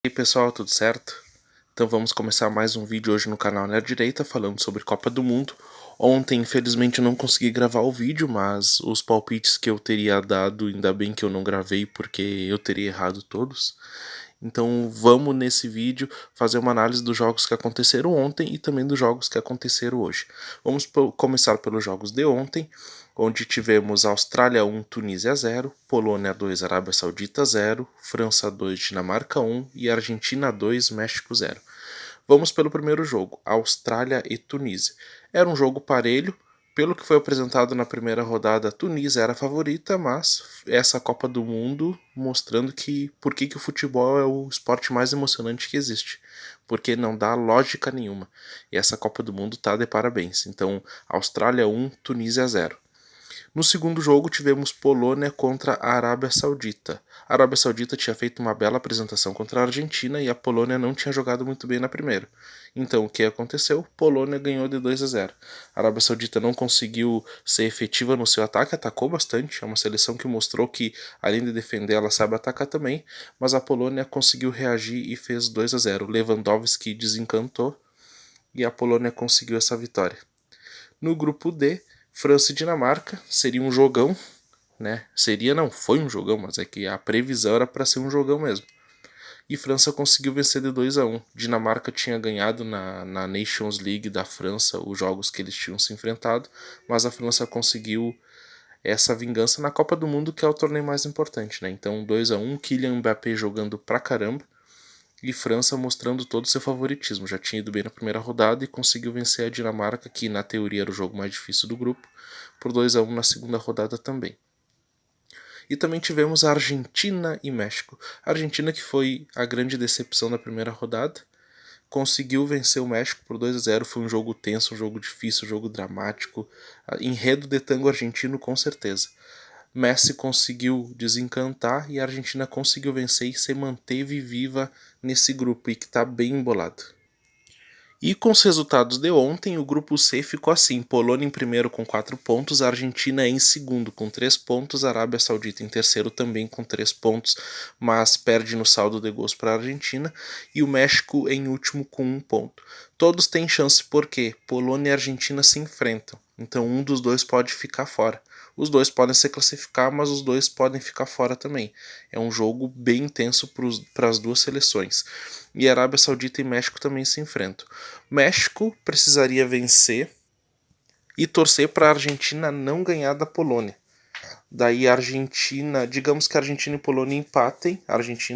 E aí pessoal, tudo certo? Então vamos começar mais um vídeo hoje no canal Nerd Direita falando sobre Copa do Mundo. Ontem infelizmente eu não consegui gravar o vídeo, mas os palpites que eu teria dado, ainda bem que eu não gravei porque eu teria errado todos. Então vamos nesse vídeo fazer uma análise dos jogos que aconteceram ontem e também dos jogos que aconteceram hoje. Vamos começar pelos jogos de ontem, onde tivemos Austrália 1, Tunísia 0, Polônia 2, Arábia Saudita 0, França 2, Dinamarca 1 e Argentina 2, México 0. Vamos pelo primeiro jogo, Austrália e Tunísia. Era um jogo parelho, pelo que foi apresentado na primeira rodada, a Tunísia era a favorita, mas essa Copa do Mundo mostrando que por que o futebol é o esporte mais emocionante que existe. Porque não dá lógica nenhuma. E essa Copa do Mundo tá de parabéns. Então, Austrália 1, Tunísia 0. No segundo jogo, tivemos Polônia contra a Arábia Saudita. A Arábia Saudita tinha feito uma bela apresentação contra a Argentina e a Polônia não tinha jogado muito bem na primeira. Então, o que aconteceu? Polônia ganhou de 2-0. A Arábia Saudita não conseguiu ser efetiva no seu ataque, atacou bastante. É uma seleção que mostrou que, além de defender, ela sabe atacar também. Mas a Polônia conseguiu reagir e fez 2-0. Lewandowski desencantou e a Polônia conseguiu essa vitória. No grupo D, França e Dinamarca, seria um jogão, né? Seria não, foi um jogão, mas é que a previsão era para ser um jogão mesmo. E França conseguiu vencer de 2-1. Dinamarca tinha ganhado na Nations League da França os jogos que eles tinham se enfrentado, mas a França conseguiu essa vingança na Copa do Mundo, que é o torneio mais importante, né? Então 2-1, Kylian Mbappé jogando pra caramba e França mostrando todo o seu favoritismo. Já tinha ido bem na primeira rodada e conseguiu vencer a Dinamarca, que na teoria era o jogo mais difícil do grupo, por 2-1 na segunda rodada também. E também tivemos a Argentina e México. A Argentina, que foi a grande decepção da primeira rodada, conseguiu vencer o México por 2-0. Foi um jogo tenso, um jogo difícil, um jogo dramático. Enredo de tango argentino, com certeza. Messi conseguiu desencantar e a Argentina conseguiu vencer e se manteve viva nesse grupo e que está bem embolado. E com os resultados de ontem, o grupo C ficou assim: Polônia em primeiro com 4 pontos, Argentina em segundo com 3 pontos, Arábia Saudita em terceiro também com 3 pontos, mas perde no saldo de gols para a Argentina, e o México em último com 1 ponto. Todos têm chance porque Polônia e Argentina se enfrentam, então um dos dois pode ficar fora. Os dois podem se classificar, mas os dois podem ficar fora também. É um jogo bem intenso para as duas seleções. E Arábia Saudita e México também se enfrentam. México precisaria vencer e torcer para a Argentina não ganhar da Polônia. Daí a Argentina, digamos que a Argentina e a Polônia empatem,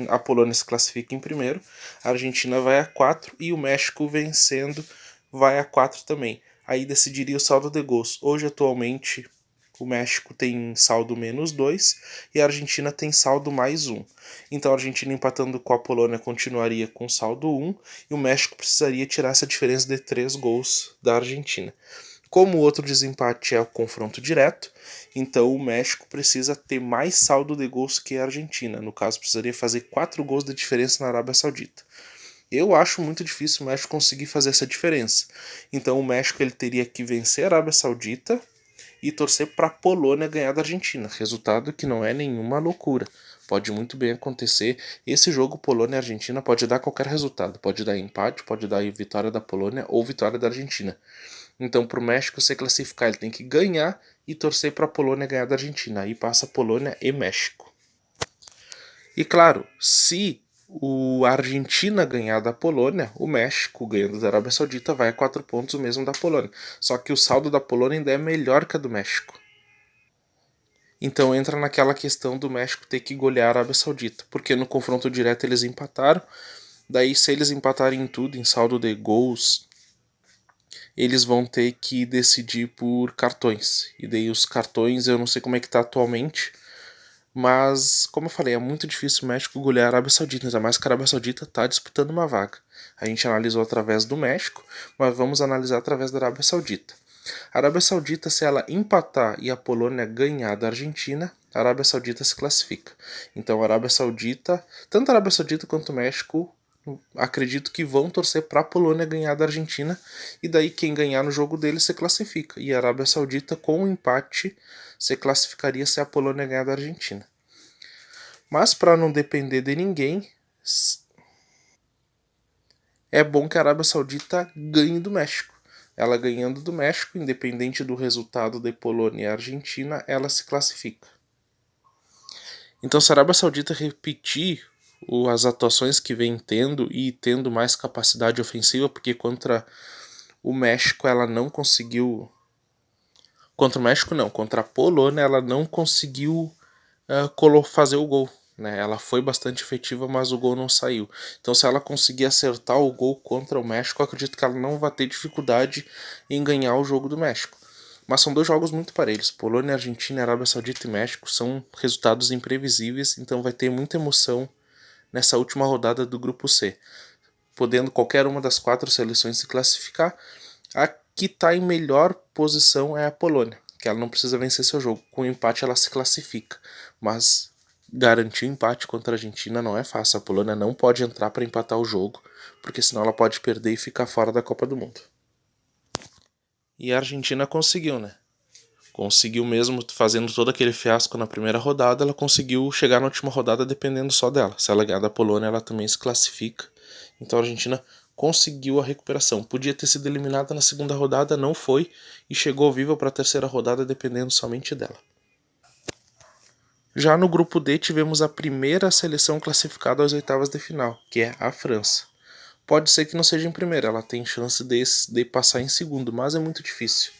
a Polônia se classifica em primeiro, a Argentina vai a 4 e o México vencendo vai a 4 também. Aí decidiria o saldo de gols. Hoje atualmente o México tem saldo -2 e a Argentina tem saldo +1. Então a Argentina empatando com a Polônia continuaria com saldo 1 e o México precisaria tirar essa diferença de 3 gols da Argentina. Como o outro desempate é o confronto direto, então o México precisa ter mais saldo de gols que a Argentina. No caso, precisaria fazer 4 gols de diferença na Arábia Saudita. Eu acho muito difícil o México conseguir fazer essa diferença. Então o México ele teria que vencer a Arábia Saudita e torcer para a Polônia ganhar da Argentina. Resultado que não é nenhuma loucura. Pode muito bem acontecer. Esse jogo Polônia e Argentina pode dar qualquer resultado. Pode dar empate, pode dar vitória da Polônia ou vitória da Argentina. Então, para o México se classificar, ele tem que ganhar e torcer para a Polônia ganhar da Argentina. Aí passa Polônia e México. E claro, se a Argentina ganhar da Polônia, o México ganhando da Arábia Saudita vai a 4 pontos, o mesmo da Polônia. Só que o saldo da Polônia ainda é melhor que a do México. Então entra naquela questão do México ter que golear a Arábia Saudita, porque no confronto direto eles empataram. Daí, se eles empatarem em tudo, em saldo de gols, eles vão ter que decidir por cartões. E daí os cartões eu não sei como é que tá atualmente, mas como eu falei, é muito difícil o México golear a Arábia Saudita, ainda mais que a Arábia Saudita está disputando uma vaga. A gente analisou através do México, mas vamos analisar através da Arábia Saudita. A Arábia Saudita, se ela empatar e a Polônia ganhar da Argentina, a Arábia Saudita se classifica. Então a Arábia Saudita, tanto a Arábia Saudita quanto o México, acredito que vão torcer para a Polônia ganhar da Argentina, e daí quem ganhar no jogo deles se classifica. E a Arábia Saudita, com o empate, se classificaria se a Polônia ganhar da Argentina. Mas para não depender de ninguém, é bom que a Arábia Saudita ganhe do México. Ela ganhando do México, independente do resultado de Polônia e Argentina, ela se classifica. Então, se a Arábia Saudita repetir as atuações que vem tendo e tendo mais capacidade ofensiva, porque contra o México ela não conseguiu. Contra o México não, contra a Polônia ela não conseguiu fazer o gol. Né? Ela foi bastante efetiva, mas o gol não saiu. Então, se ela conseguir acertar o gol contra o México, eu acredito que ela não vai ter dificuldade em ganhar o jogo do México. Mas são dois jogos muito parelhos. Polônia, Argentina, Arábia Saudita e México são resultados imprevisíveis, então vai ter muita emoção nessa última rodada do Grupo C. Podendo qualquer uma das 4 seleções se classificar, a que está em melhor posição é a Polônia, que ela não precisa vencer seu jogo. Com o empate ela se classifica, mas garantir o empate contra a Argentina não é fácil. A Polônia não pode entrar para empatar o jogo, porque senão ela pode perder e ficar fora da Copa do Mundo. E a Argentina conseguiu, né? Conseguiu mesmo, fazendo todo aquele fiasco na primeira rodada, ela conseguiu chegar na última rodada dependendo só dela. Se ela ganhar da Polônia, ela também se classifica. Então a Argentina conseguiu a recuperação. Podia ter sido eliminada na segunda rodada, não foi, e chegou viva para a terceira rodada dependendo somente dela. Já no grupo D tivemos a primeira seleção classificada às oitavas de final, que é a França. Pode ser que não seja em primeira, ela tem chance de passar em segundo, mas é muito difícil.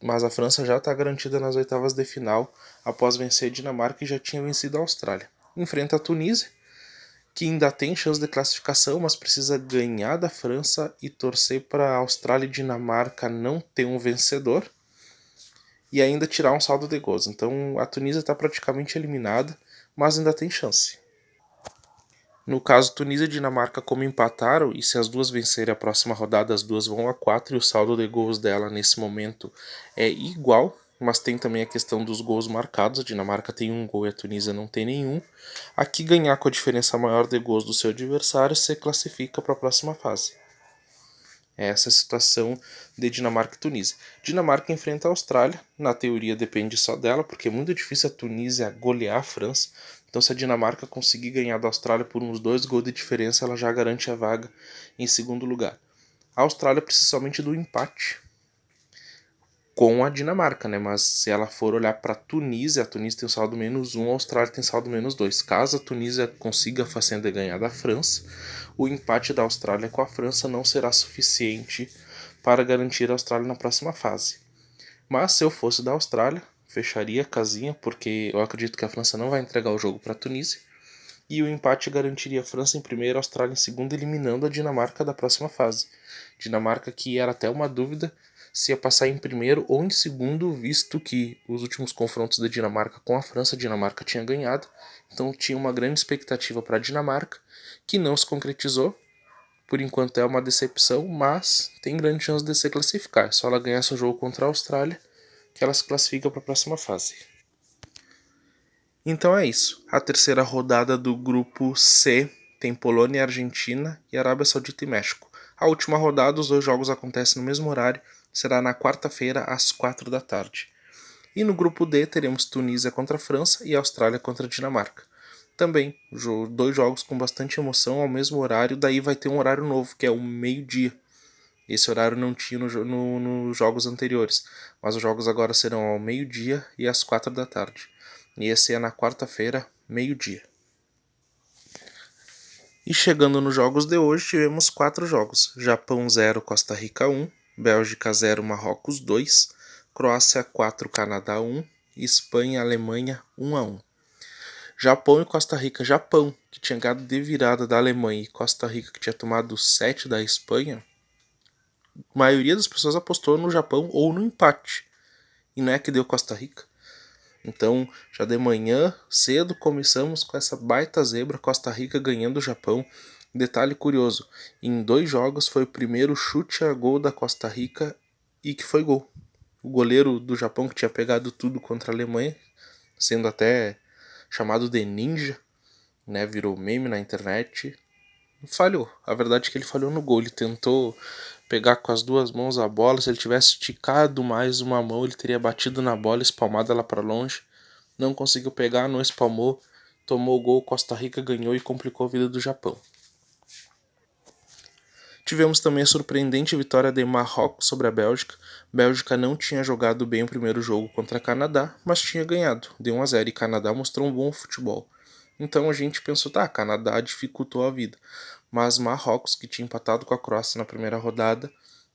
Mas a França já está garantida nas oitavas de final após vencer a Dinamarca e já tinha vencido a Austrália. Enfrenta a Tunísia, que ainda tem chance de classificação, mas precisa ganhar da França e torcer para a Austrália e Dinamarca não ter um vencedor e ainda tirar um saldo de gols. Então a Tunísia está praticamente eliminada, mas ainda tem chance. No caso, Tunísia e Dinamarca, como empataram, e se as duas vencerem a próxima rodada, as duas vão a 4, e o saldo de gols dela nesse momento é igual, mas tem também a questão dos gols marcados. A Dinamarca tem um gol e a Tunísia não tem nenhum. Aqui ganhar com a diferença maior de gols do seu adversário, se classifica para a próxima fase. Essa é a situação de Dinamarca e Tunísia. Dinamarca enfrenta a Austrália, na teoria depende só dela, porque é muito difícil a Tunísia golear a França. Então, se a Dinamarca conseguir ganhar da Austrália por uns 2 gols de diferença, ela já garante a vaga em segundo lugar. A Austrália precisa somente do empate com a Dinamarca, né? Mas se ela for olhar para a Tunísia tem um saldo -1, a Austrália tem saldo -2. Caso a Tunísia consiga a façanha de ganhar da França, o empate da Austrália com a França não será suficiente para garantir a Austrália na próxima fase. Mas se eu fosse da Austrália, fecharia a casinha, porque eu acredito que a França não vai entregar o jogo para a Tunísia, e o empate garantiria a França em primeiro, a Austrália em segundo, eliminando a Dinamarca da próxima fase. Dinamarca que era até uma dúvida se ia passar em primeiro ou em segundo, visto que os últimos confrontos da Dinamarca com a França, a Dinamarca tinha ganhado, então tinha uma grande expectativa para a Dinamarca, que não se concretizou. Por enquanto é uma decepção, mas tem grande chance de se classificar. É só ela ganhar seu jogo contra a Austrália que ela se classifica para a próxima fase. Então é isso. A terceira rodada do grupo C tem Polônia e Argentina e Arábia Saudita e México. A última rodada, os 2 jogos acontecem no mesmo horário, será na quarta-feira às 4 da tarde. E no grupo D teremos Tunísia contra a França e Austrália contra a Dinamarca. Também 2 jogos com bastante emoção ao mesmo horário, daí vai ter um horário novo, que é o meio-dia. Esse horário não tinha nos jogos anteriores, mas os jogos agora serão ao meio-dia e às 4 da tarde. E esse é na quarta-feira, meio-dia. E chegando nos jogos de hoje, tivemos 4 jogos. Japão 0, Costa Rica 1, Bélgica 0, Marrocos 2, Croácia 4, Canadá 1, Espanha e Alemanha 1-1. Japão e Costa Rica. Japão, que tinha ganhado de virada da Alemanha, e Costa Rica, que tinha tomado 7 da Espanha, a maioria das pessoas apostou no Japão ou no empate. E não é que deu Costa Rica. Então, já de manhã, cedo, começamos com essa baita zebra, Costa Rica ganhando o Japão. Detalhe curioso, em 2 jogos foi o primeiro chute a gol da Costa Rica e que foi gol. O goleiro do Japão, que tinha pegado tudo contra a Alemanha, sendo até chamado de ninja, né, virou meme na internet, falhou. A verdade é que ele falhou no gol. Ele tentou pegar com as 2 mãos a bola. Se ele tivesse esticado mais uma mão, ele teria batido na bola, espalmado ela para longe. Não conseguiu pegar, não espalmou. Tomou o gol, Costa Rica ganhou e complicou a vida do Japão. Tivemos também a surpreendente vitória de Marrocos sobre a Bélgica. A Bélgica não tinha jogado bem o primeiro jogo contra Canadá, mas tinha ganhado, de 1-0, e Canadá mostrou um bom futebol. Então a gente pensou, tá, Canadá dificultou a vida. Mas Marrocos, que tinha empatado com a Croácia na primeira rodada,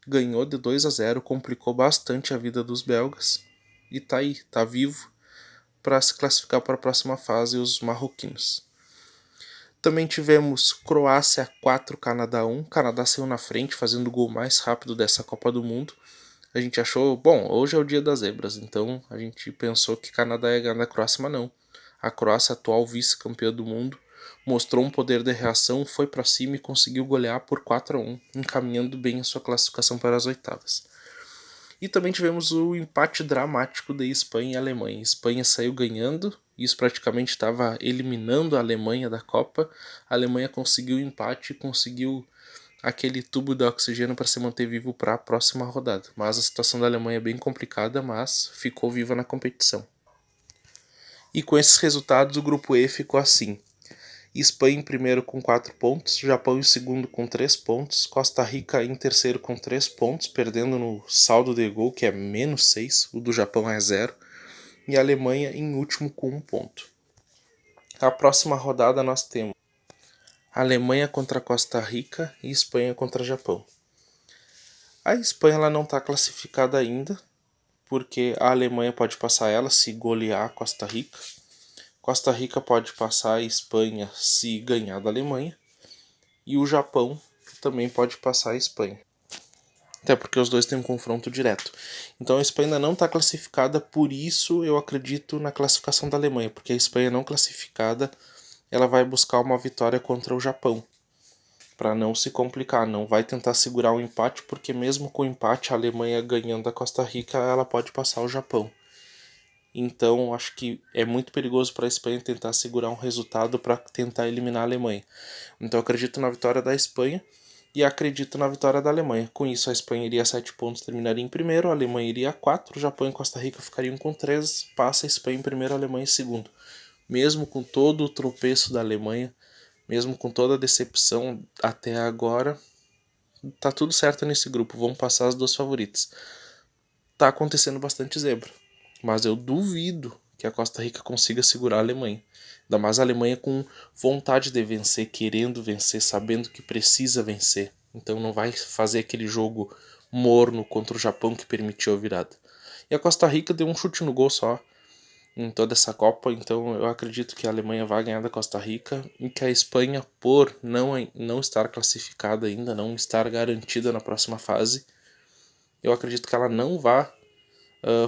ganhou de 2-0, complicou bastante a vida dos belgas. E tá aí, tá vivo para se classificar para a próxima fase, os marroquinos. Também tivemos Croácia 4, Canadá 1. Canadá saiu na frente, fazendo o gol mais rápido dessa Copa do Mundo. A gente achou, bom, hoje é o dia das zebras, então a gente pensou que Canadá ia ganhar da Croácia, mas não. A Croácia, atual vice-campeã do mundo, mostrou um poder de reação, foi para cima e conseguiu golear por 4-1, encaminhando bem a sua classificação para as oitavas. E também tivemos o empate dramático de Espanha e Alemanha. A Espanha saiu ganhando, isso praticamente estava eliminando a Alemanha da Copa. A Alemanha conseguiu o empate e conseguiu aquele tubo de oxigênio para se manter vivo para a próxima rodada. Mas a situação da Alemanha é bem complicada, mas ficou viva na competição. E com esses resultados, o grupo E ficou assim: Espanha em primeiro com 4 pontos, Japão em segundo com 3 pontos, Costa Rica em terceiro com 3 pontos, perdendo no saldo de gol, que é -6, o do Japão é 0, e a Alemanha em último com 1 ponto. A próxima rodada nós temos Alemanha contra Costa Rica e Espanha contra Japão. A Espanha ela não está classificada ainda, porque a Alemanha pode passar ela se golear a Costa Rica. Costa Rica pode passar a Espanha se ganhar da Alemanha. E o Japão também pode passar a Espanha. Até porque os dois têm um confronto direto. Então a Espanha ainda não está classificada, por isso eu acredito na classificação da Alemanha. Porque a Espanha não classificada, ela vai buscar uma vitória contra o Japão. Para não se complicar, não vai tentar segurar o empate, porque mesmo com o empate, a Alemanha ganhando da Costa Rica, ela pode passar o Japão. Então acho que é muito perigoso para a Espanha tentar segurar um resultado para tentar eliminar a Alemanha. Então eu acredito na vitória da Espanha e acredito na vitória da Alemanha. Com isso a Espanha iria a 7 pontos, terminaria em primeiro, a Alemanha iria a 4, o Japão e Costa Rica ficariam com 3, passa a Espanha em primeiro, a Alemanha em segundo. Mesmo com todo o tropeço da Alemanha, mesmo com toda a decepção até agora, tá tudo certo nesse grupo, vão passar as duas favoritas. Tá acontecendo bastante zebra, mas eu duvido que a Costa Rica consiga segurar a Alemanha. Ainda mais a Alemanha com vontade de vencer, querendo vencer, sabendo que precisa vencer. Então não vai fazer aquele jogo morno contra o Japão que permitiu a virada. E a Costa Rica deu um chute no gol só em toda essa Copa, então eu acredito que a Alemanha vai ganhar da Costa Rica e que a Espanha, por não estar classificada ainda, não estar garantida na próxima fase, eu acredito que ela não vá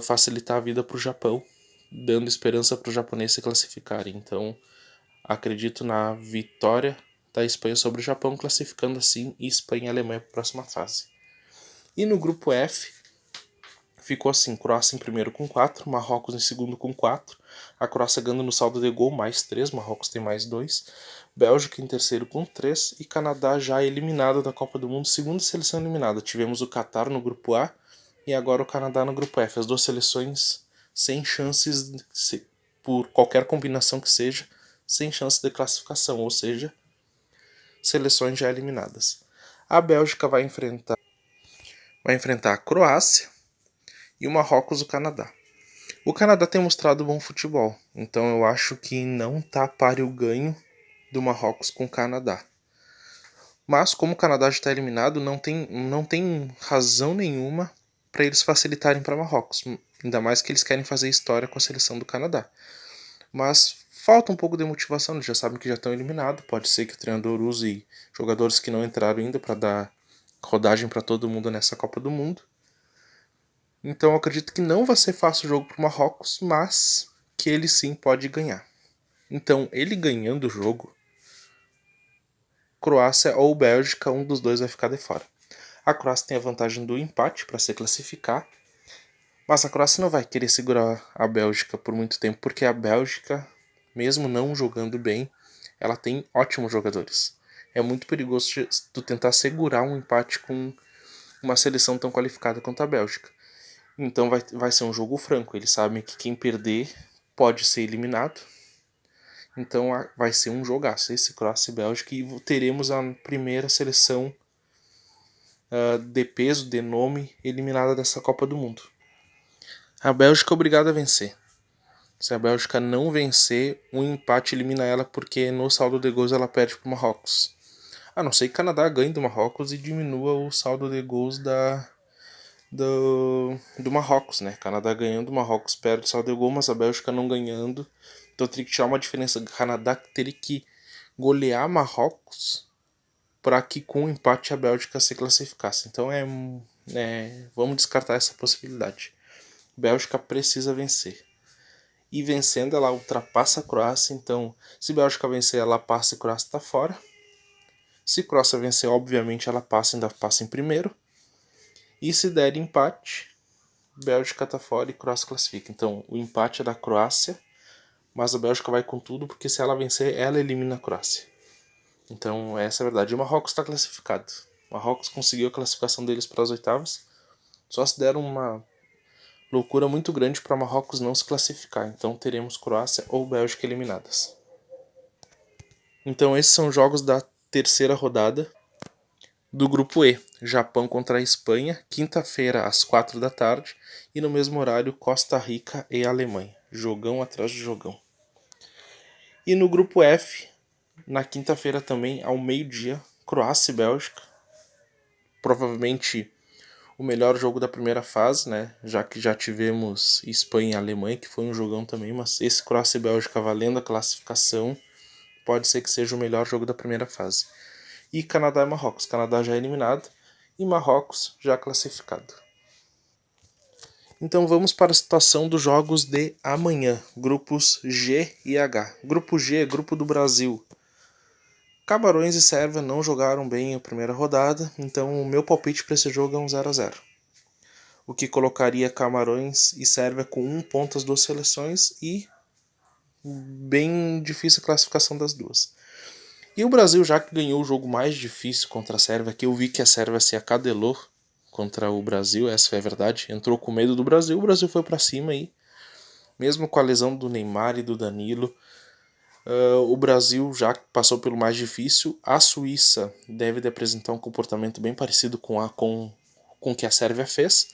facilitar a vida para o Japão, dando esperança para os japoneses se classificarem. Então acredito na vitória da Espanha sobre o Japão, classificando assim Espanha e Alemanha para a próxima fase. E no grupo F ficou assim: Croácia em primeiro com 4, Marrocos em segundo com 4, a Croácia ganhando no saldo de gol mais 3, Marrocos tem mais 2, Bélgica em terceiro com 3 e Canadá já eliminado da Copa do Mundo, segunda seleção eliminada. Tivemos o Catar no grupo A e agora o Canadá no grupo F. As duas seleções sem chances, por qualquer combinação que seja, sem chance de classificação, ou seja, seleções já eliminadas. A Bélgica vai enfrentar a Croácia e o Marrocos o Canadá. O Canadá tem mostrado bom futebol, então eu acho que não tá páreo o ganho do Marrocos com o Canadá. Mas como o Canadá já está eliminado, não tem razão nenhuma para eles facilitarem para Marrocos. Ainda mais que eles querem fazer história com a seleção do Canadá. Mas falta um pouco de motivação, eles já sabem que já estão eliminados. Pode ser que o treinador use jogadores que não entraram ainda para dar rodagem para todo mundo nessa Copa do Mundo. Então eu acredito que não vai ser fácil o jogo para o Marrocos, mas que ele sim pode ganhar. Então ele ganhando o jogo, Croácia ou Bélgica, um dos dois vai ficar de fora. A Croácia tem a vantagem do empate para se classificar, mas a Croácia não vai querer segurar a Bélgica por muito tempo, porque a Bélgica, mesmo não jogando bem, ela tem ótimos jogadores. É muito perigoso tu tentar segurar um empate com uma seleção tão qualificada quanto a Bélgica. Então vai ser um jogo franco. Eles sabem que quem perder pode ser eliminado. Então vai ser um jogaço esse Croácia e Bélgica, e teremos a primeira seleção de peso, de nome, eliminada dessa Copa do Mundo. A Bélgica é obrigada a vencer. Se a Bélgica não vencer, um empate elimina ela, porque no saldo de gols ela perde para o Marrocos. A não ser que o Canadá ganhe do Marrocos e diminua o saldo de gols do Marrocos, né? Canadá ganhando, o Marrocos perde o saldo de gol, mas a Bélgica não ganhando. Então teria que tirar uma diferença. O Canadá teria que golear Marrocos para que com o empate a Bélgica se classificasse. Então vamos descartar essa possibilidade. A Bélgica precisa vencer. E vencendo, ela ultrapassa a Croácia. Então, se a Bélgica vencer, ela passa e a Croácia está fora. Se a Croácia vencer, obviamente ela passa, ainda passa em primeiro. E se der empate, Bélgica está fora e Croácia classifica. Então, o empate é da Croácia, mas a Bélgica vai com tudo, porque se ela vencer, ela elimina a Croácia. Então, essa é a verdade. E o Marrocos está classificado. O Marrocos conseguiu a classificação deles para as oitavas. Só se deram uma loucura muito grande para Marrocos não se classificar. Então, teremos Croácia ou Bélgica eliminadas. Então, esses são os jogos da terceira rodada do grupo E. Japão contra a Espanha, quinta-feira às 4 da tarde. E no mesmo horário, Costa Rica e Alemanha. Jogão atrás de jogão. E no grupo F, na quinta-feira também, ao meio-dia, Croácia e Bélgica. Provavelmente o melhor jogo da primeira fase, né? Já que já tivemos Espanha e Alemanha, que foi um jogão também, mas esse Croácia e Bélgica valendo a classificação, pode ser que seja o melhor jogo da primeira fase. E Canadá e Marrocos. Canadá já é eliminado e Marrocos já classificado. Então vamos para a situação dos jogos de amanhã, grupos G e H. Grupo G, grupo do Brasil. Camarões e Sérvia não jogaram bem a primeira rodada, então o meu palpite para esse jogo é um 0-0. O que colocaria Camarões e Sérvia com 1 ponto as duas seleções e bem difícil a classificação das duas. E o Brasil, já que ganhou o jogo mais difícil contra a Sérvia, que eu vi que a Sérvia se acadelou contra o Brasil, essa foi a verdade, entrou com medo do Brasil, o Brasil foi para cima aí, mesmo com a lesão do Neymar e do Danilo. O Brasil já passou pelo mais difícil. A Suíça deve de apresentar um comportamento bem parecido com o que a Sérvia fez.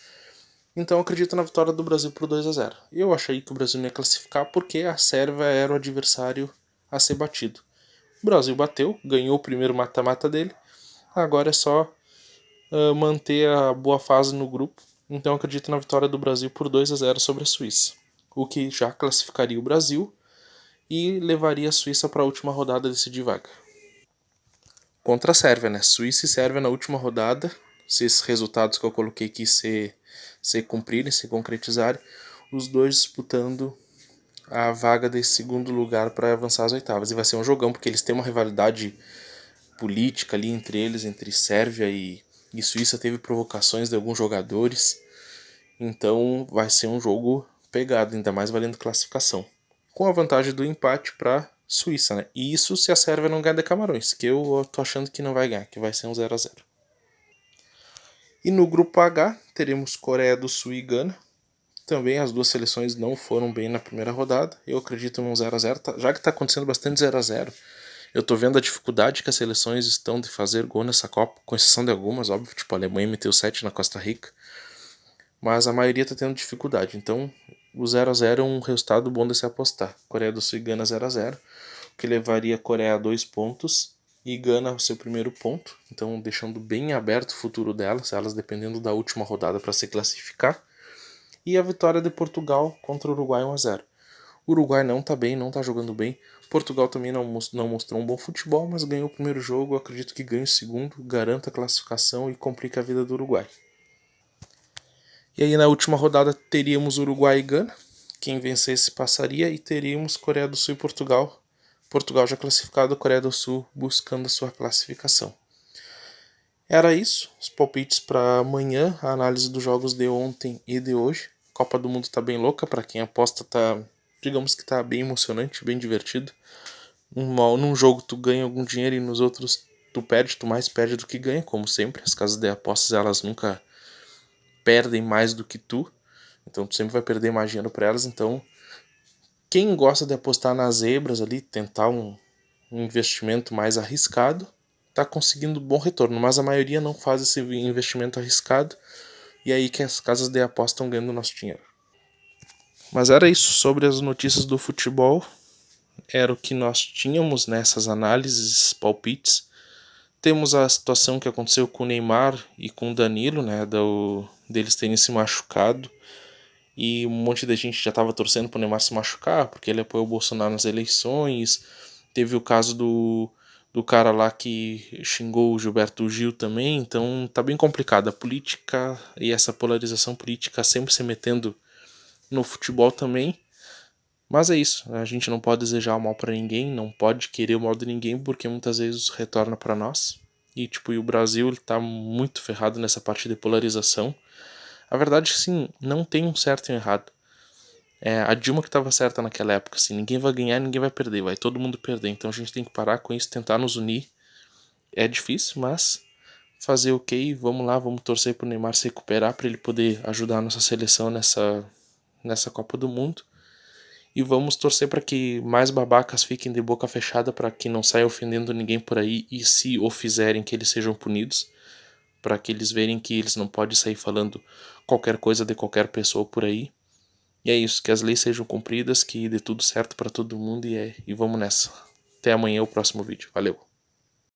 Então eu acredito na vitória do Brasil por 2-0. Eu achei que o Brasil não ia classificar porque a Sérvia era o adversário a ser batido. O Brasil bateu, ganhou o primeiro mata-mata dele. Agora é só manter a boa fase no grupo. Então eu acredito na vitória do Brasil por 2-0 sobre a Suíça. O que já classificaria o Brasil e levaria a Suíça para a última rodada decidir vaga. Contra a Sérvia, né? Suíça e Sérvia na última rodada. Se esses resultados que eu coloquei aqui se cumprirem, se concretizarem, os dois disputando a vaga desse segundo lugar para avançar às oitavas. E vai ser um jogão, porque eles têm uma rivalidade política ali entre eles, entre Sérvia e Suíça. Teve provocações de alguns jogadores. Então vai ser um jogo pegado, ainda mais valendo classificação. Com a vantagem do empate para Suíça, né? E isso se a Sérvia não ganhar de Camarões, que eu tô achando que não vai ganhar, que vai ser um 0-0. E no grupo H, teremos Coreia do Sul e Gana. Também as duas seleções não foram bem na primeira rodada. Eu acredito num 0-0, já que está acontecendo bastante 0-0. Eu tô vendo a dificuldade que as seleções estão de fazer gol nessa Copa, com exceção de algumas, óbvio, tipo a Alemanha meteu 7 na Costa Rica. Mas a maioria está tendo dificuldade, então o 0-0 é um resultado bom de se apostar. Coreia do Sul e Gana 0-0, que levaria a Coreia a 2 pontos e Gana ao seu primeiro ponto, então deixando bem aberto o futuro delas, elas dependendo da última rodada para se classificar. E a vitória de Portugal contra o Uruguai 1-0. O Uruguai não está bem, não está jogando bem. Portugal também não mostrou um bom futebol, mas ganhou o primeiro jogo, eu acredito que ganhe o segundo, garanta a classificação e complica a vida do Uruguai. E aí na última rodada teríamos Uruguai e Gana. Quem vencesse passaria e teríamos Coreia do Sul e Portugal. Portugal já classificado, Coreia do Sul buscando a sua classificação. Era isso, os palpites para amanhã, a análise dos jogos de ontem e de hoje. Copa do Mundo tá bem louca, para quem aposta tá, digamos que tá bem emocionante, bem divertido. Num jogo tu ganha algum dinheiro e nos outros tu perde, tu mais perde do que ganha, como sempre. As casas de apostas elas nunca perdem mais do que tu, então tu sempre vai perder mais dinheiro para elas. Então quem gosta de apostar nas zebras ali, tentar um investimento mais arriscado, tá conseguindo bom retorno, mas a maioria não faz esse investimento arriscado, e é aí que as casas de aposta estão ganhando nosso dinheiro. Mas era isso sobre as notícias do futebol, era o que nós tínhamos nessas análises, palpites. Temos a situação que aconteceu com o Neymar e com o Danilo, né, deles terem se machucado, e um monte de gente já estava torcendo pro Neymar se machucar, porque ele apoiou o Bolsonaro nas eleições. Teve o caso do cara lá que xingou o Gilberto Gil também, então tá bem complicado. A política e essa polarização política sempre se metendo no futebol também. Mas é isso, a gente não pode desejar o mal para ninguém, não pode querer o mal de ninguém, porque muitas vezes retorna para nós. E tipo, e o Brasil ele tá muito ferrado nessa parte de polarização. A verdade é que sim, não tem um certo e um errado. É a Dilma que estava certa naquela época, assim, ninguém vai ganhar, ninguém vai perder, vai todo mundo perder. Então a gente tem que parar com isso, tentar nos unir. É difícil, mas fazer ok, vamos lá, vamos torcer pro Neymar se recuperar para ele poder ajudar a nossa seleção nessa Copa do Mundo. E vamos torcer para que mais babacas fiquem de boca fechada, para que não saia ofendendo ninguém por aí, e se o fizerem que eles sejam punidos, para que eles verem que eles não podem sair falando qualquer coisa de qualquer pessoa por aí. E é isso, que as leis sejam cumpridas, que dê tudo certo para todo mundo e vamos nessa. Até amanhã o próximo vídeo. Valeu!